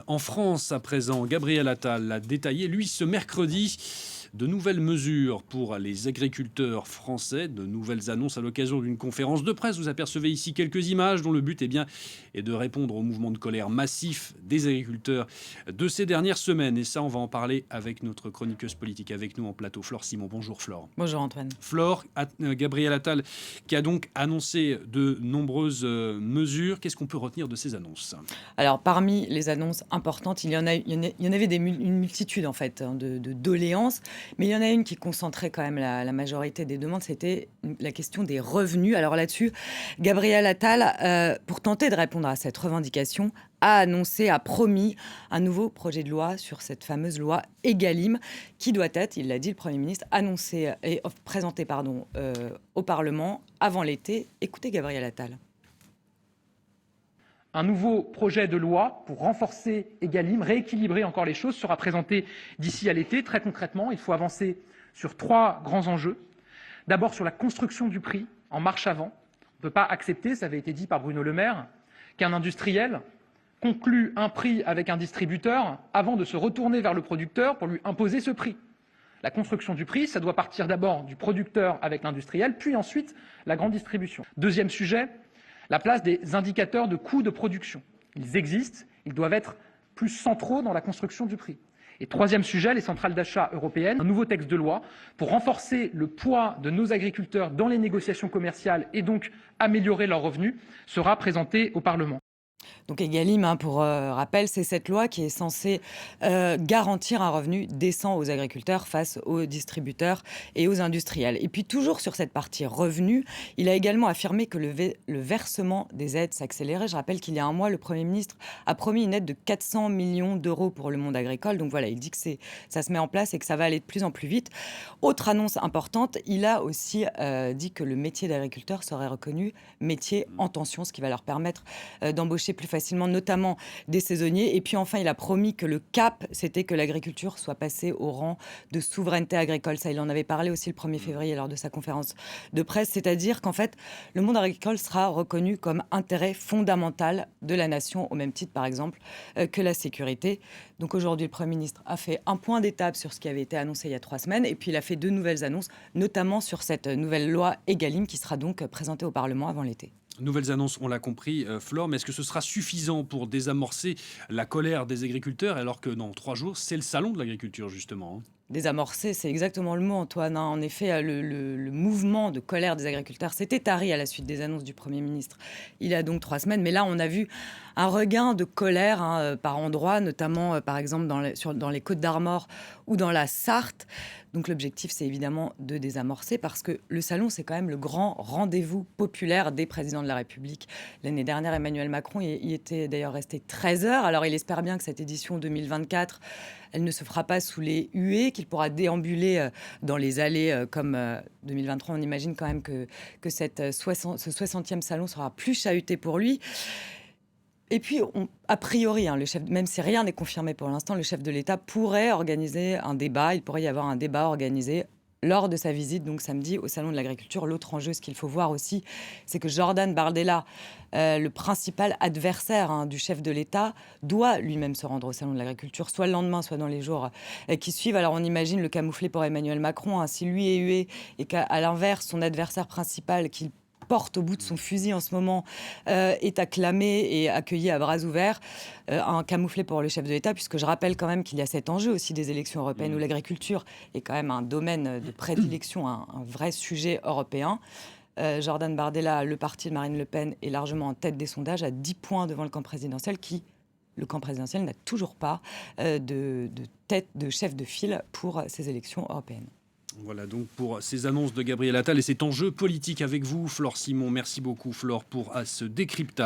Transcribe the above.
En France, à présent, Gabriel Attal a détaillé, lui, ce mercredi, de nouvelles mesures pour les agriculteurs français, de nouvelles annonces à l'occasion d'une conférence de presse. Vous apercevez ici quelques images dont le but est de répondre au mouvement de colère massif des agriculteurs de ces dernières semaines. Et ça, on va en parler avec notre chroniqueuse politique avec nous en plateau, Flore Simon. Bonjour Flore. Bonjour Antoine. Flore, Gabriel Attal qui a donc annoncé de nombreuses mesures. Qu'est-ce qu'on peut retenir de ces annonces ? Alors parmi les annonces importantes, il y en avait une multitude en fait de doléances, mais il y en a une qui concentrait quand même la majorité des demandes, c'était la question des revenus. Alors là-dessus, Gabriel Attal, pour tenter de répondre à cette revendication, a promis un nouveau projet de loi sur cette fameuse loi Egalim, qui doit être, il l'a dit, le Premier ministre, annoncé et présenté au Parlement avant l'été. Écoutez Gabriel Attal. Un nouveau projet de loi pour renforcer Egalim, rééquilibrer encore les choses, sera présenté d'ici à l'été. Très concrètement, il faut avancer sur 3 grands enjeux. D'abord sur la construction du prix, en marche avant. On ne peut pas accepter, ça avait été dit par Bruno Le Maire, qu'un industriel conclue un prix avec un distributeur avant de se retourner vers le producteur pour lui imposer ce prix. La construction du prix, ça doit partir d'abord du producteur avec l'industriel, puis ensuite la grande distribution. Deuxième sujet, la place des indicateurs de coûts de production. Ils existent, ils doivent être plus centraux dans la construction du prix. Et troisième sujet, les centrales d'achat européennes. Un nouveau texte de loi pour renforcer le poids de nos agriculteurs dans les négociations commerciales et donc améliorer leurs revenus sera présenté au Parlement. Donc Egalim, pour rappel, c'est cette loi qui est censée garantir un revenu décent aux agriculteurs face aux distributeurs et aux industriels. Et puis toujours sur cette partie revenu, il a également affirmé que le versement des aides s'accélérait. Je rappelle qu'il y a un mois, le Premier ministre a promis une aide de 400 millions d'euros pour le monde agricole. Donc voilà, il dit que ça se met en place et que ça va aller de plus en plus vite. Autre annonce importante, il a aussi dit que le métier d'agriculteur serait reconnu métier en tension, ce qui va leur permettre d'embaucher plus facilement, notamment des saisonniers. Et puis enfin, il a promis que le cap, c'était que l'agriculture soit passée au rang de souveraineté agricole. Ça, il en avait parlé aussi le 1er février lors de sa conférence de presse. C'est-à-dire qu'en fait, le monde agricole sera reconnu comme intérêt fondamental de la nation, au même titre, par exemple, que la sécurité. Donc aujourd'hui, le Premier ministre a fait un point d'étape sur ce qui avait été annoncé il y a 3 semaines. Et puis, il a fait 2 nouvelles annonces, notamment sur cette nouvelle loi Egalim qui sera donc présentée au Parlement avant l'été. Nouvelles annonces, on l'a compris, Flore, mais est-ce que ce sera suffisant pour désamorcer la colère des agriculteurs alors que dans 3 jours, c'est le salon de l'agriculture justement, hein ? Désamorcer, c'est exactement le mot, Antoine. En effet, le mouvement de colère des agriculteurs s'était tari à la suite des annonces du Premier ministre il y a donc 3 semaines. Mais là, on a vu un regain de colère par endroits, notamment par exemple dans les Côtes-d'Armor ou dans la Sarthe. Donc l'objectif, c'est évidemment de désamorcer parce que le salon, c'est quand même le grand rendez-vous populaire des présidents de la République. L'année dernière, Emmanuel Macron y était d'ailleurs resté 13 heures. Alors il espère bien que cette édition 2024, elle ne se fera pas sous les huées, qu'il pourra déambuler dans les allées comme 2023. On imagine quand même que ce 60e salon sera plus chahuté pour lui. Et puis, a priori, même si rien n'est confirmé pour l'instant, le chef de l'État pourrait organiser un débat. Il pourrait y avoir un débat organisé lors de sa visite, donc samedi, au Salon de l'Agriculture. L'autre enjeu, ce qu'il faut voir aussi, c'est que Jordan Bardella, le principal adversaire du chef de l'État, doit lui-même se rendre au Salon de l'Agriculture, soit le lendemain, soit dans les jours qui suivent. Alors on imagine le camoufler pour Emmanuel Macron. Si lui est hué et qu'à l'inverse, son adversaire principal, qu'il porte au bout de son fusil en ce moment, est acclamé et accueilli à bras ouverts, un camouflet pour le chef de l'État, puisque je rappelle quand même qu'il y a cet enjeu aussi des élections européennes où l'agriculture est quand même un domaine de prédilection, un vrai sujet européen. Jordan Bardella, le parti de Marine Le Pen, est largement en tête des sondages, à 10 points devant le camp présidentiel, le camp présidentiel n'a toujours pas de tête de chef de file pour ces élections européennes. Voilà donc pour ces annonces de Gabriel Attal et cet enjeu politique avec vous, Flore Simon. Merci beaucoup, Flore, pour ce décryptage.